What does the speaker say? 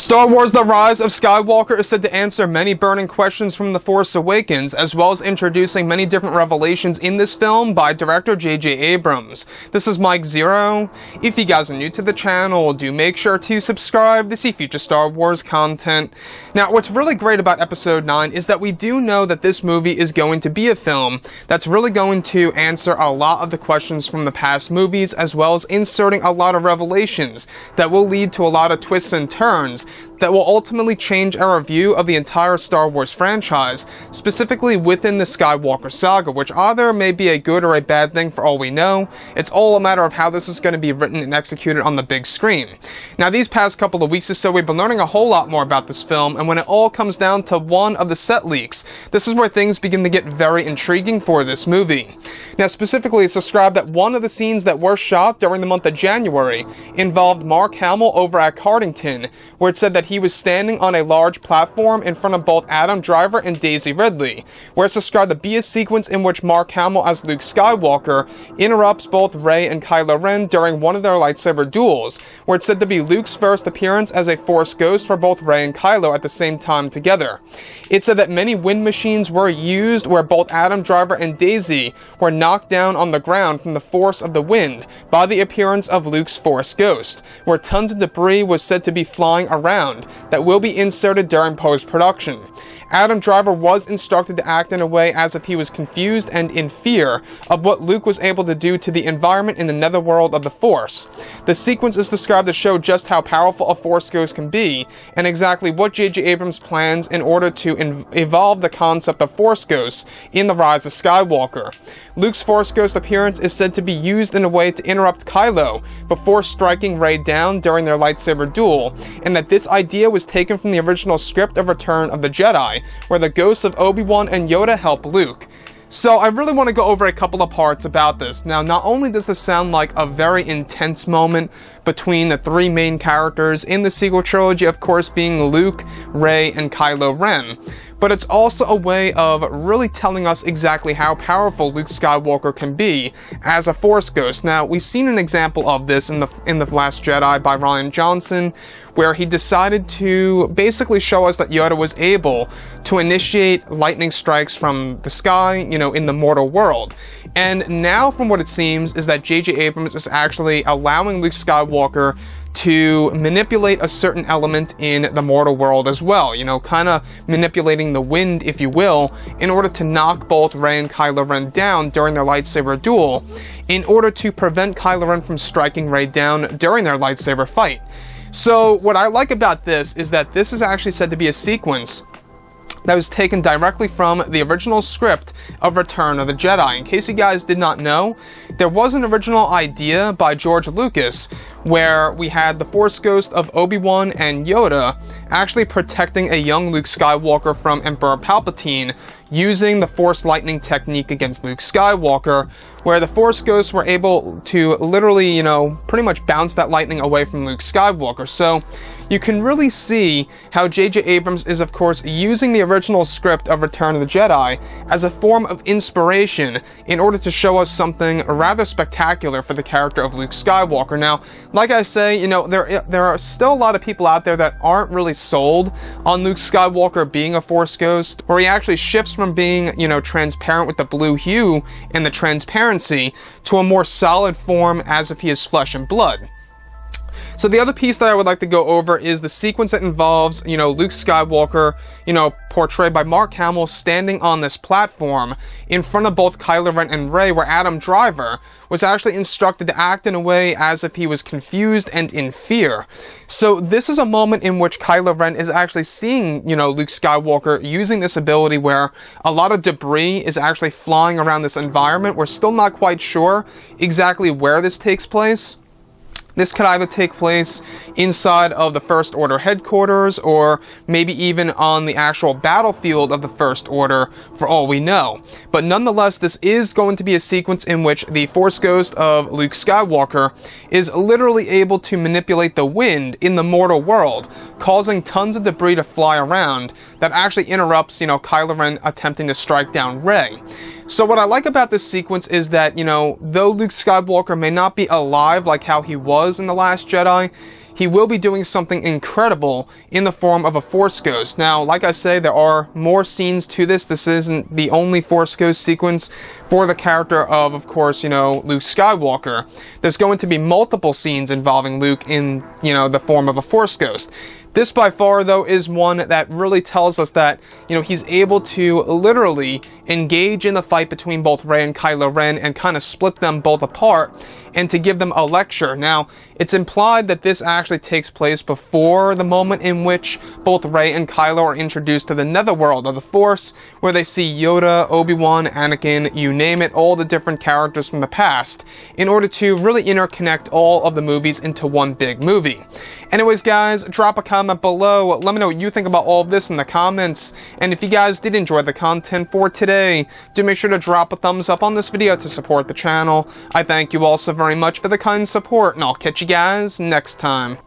Star Wars: The Rise of Skywalker is said to answer many burning questions from The Force Awakens, as well as introducing many different revelations in this film by director J.J. Abrams. This is Mike Zero. If you guys are new to the channel, do make sure to subscribe to see future Star Wars content. Now, what's really great about Episode 9 is that we do know that this movie is going to be a film that's really going to answer a lot of the questions from the past movies, as well as inserting a lot of revelations that will lead to a lot of twists and turns that will ultimately change our view of the entire Star Wars franchise, specifically within the Skywalker saga, which either may be a good or a bad thing for all we know. It's all a matter of how this is going to be written and executed on the big screen. Now, these past couple of weeks or so, we've been learning a whole lot more about this film, and when it all comes down to one of the set leaks, this is where things begin to get very intriguing for this movie. Now, specifically, it's described that one of the scenes that were shot during the month of January involved Mark Hamill over at Cardington, where it said that he was standing on a large platform in front of both Adam Driver and Daisy Ridley, where it's described to be a sequence in which Mark Hamill as Luke Skywalker interrupts both Rey and Kylo Ren during one of their lightsaber duels, where it's said to be Luke's first appearance as a Force ghost for both Rey and Kylo at the same time together. It said that many wind machines were used where both Adam Driver and Daisy were knocked down on the ground from the force of the wind by the appearance of Luke's Force ghost, where tons of debris was said to be flying around that will be inserted during post-production. Adam Driver was instructed to act in a way as if he was confused and in fear of what Luke was able to do to the environment in the netherworld of the Force. The sequence is described to show just how powerful a Force ghost can be, and exactly what J.J. Abrams plans in order to evolve the concept of Force ghosts in The Rise of Skywalker. Luke's Force ghost appearance is said to be used in a way to interrupt Kylo before striking Rey down during their lightsaber duel, and that this idea was taken from the original script of Return of the Jedi, where the ghosts of Obi-Wan and Yoda help Luke. So I really want to go over a couple of parts about this. Now, not only does this sound like a very intense moment between the three main characters in the sequel trilogy, of course being Luke, Rey, and Kylo Ren, but it's also a way of really telling us exactly how powerful Luke Skywalker can be as a Force ghost. Now, we've seen an example of this in The Last Jedi by Rian Johnson, where he decided to basically show us that Yoda was able to initiate lightning strikes from the sky, in the mortal world. And now, from what it seems, is that J.J. Abrams is actually allowing Luke Skywalker to manipulate a certain element in the mortal world as well, kind of manipulating the wind, if you will, in order to knock both Rey and Kylo Ren down during their lightsaber duel, in order to prevent Kylo Ren from striking Rey down during their lightsaber fight. So what I like about this is that this is actually said to be a sequence that was taken directly from the original script of Return of the Jedi. In case you guys did not know, there was an original idea by George Lucas where we had the Force ghost of Obi-Wan and Yoda actually protecting a young Luke Skywalker from Emperor Palpatine using the Force lightning technique against Luke Skywalker, where the Force ghosts were able to literally, pretty much bounce that lightning away from Luke Skywalker. So you can really see how J.J. Abrams is, of course, using the original script of Return of the Jedi as a form of inspiration in order to show us something rather spectacular for the character of Luke Skywalker. Now, like I say, there are still a lot of people out there that aren't really sold on Luke Skywalker being a Force ghost, where he actually shifts from being, transparent with the blue hue and the transparency to a more solid form as if he is flesh and blood. So the other piece that I would like to go over is the sequence that involves, Luke Skywalker, portrayed by Mark Hamill, standing on this platform in front of both Kylo Ren and Rey, where Adam Driver was actually instructed to act in a way as if he was confused and in fear. So this is a moment in which Kylo Ren is actually seeing, Luke Skywalker using this ability where a lot of debris is actually flying around this environment. We're still not quite sure exactly where this takes place. This could either take place inside of the First Order headquarters, or maybe even on the actual battlefield of the First Order, for all we know. But nonetheless, this is going to be a sequence in which the Force ghost of Luke Skywalker is literally able to manipulate the wind in the mortal world, causing tons of debris to fly around that actually interrupts, Kylo Ren attempting to strike down Rey. So what I like about this sequence is that, though Luke Skywalker may not be alive like how he was in The Last Jedi, he will be doing something incredible in the form of a Force Ghost. Now, like I say, there are more scenes to this. This isn't the only Force Ghost sequence for the character of course, Luke Skywalker. There's going to be multiple scenes involving Luke in, the form of a Force Ghost. This by far, though, is one that really tells us that, he's able to literally engage in the fight between both Rey and Kylo Ren and kind of split them both apart and to give them a lecture. Now, it's implied that this actually takes place before the moment in which both Rey and Kylo are introduced to the netherworld of the Force, where they see Yoda, Obi-Wan, Anakin, you name it, all the different characters from the past, in order to really interconnect all of the movies into one big movie. Anyways, guys, drop a comment below. Let me know what you think about all of this in the comments. And if you guys did enjoy the content for today, do make sure to drop a thumbs up on this video to support the channel. I thank you all so very much for the kind support, and I'll catch you guys next time.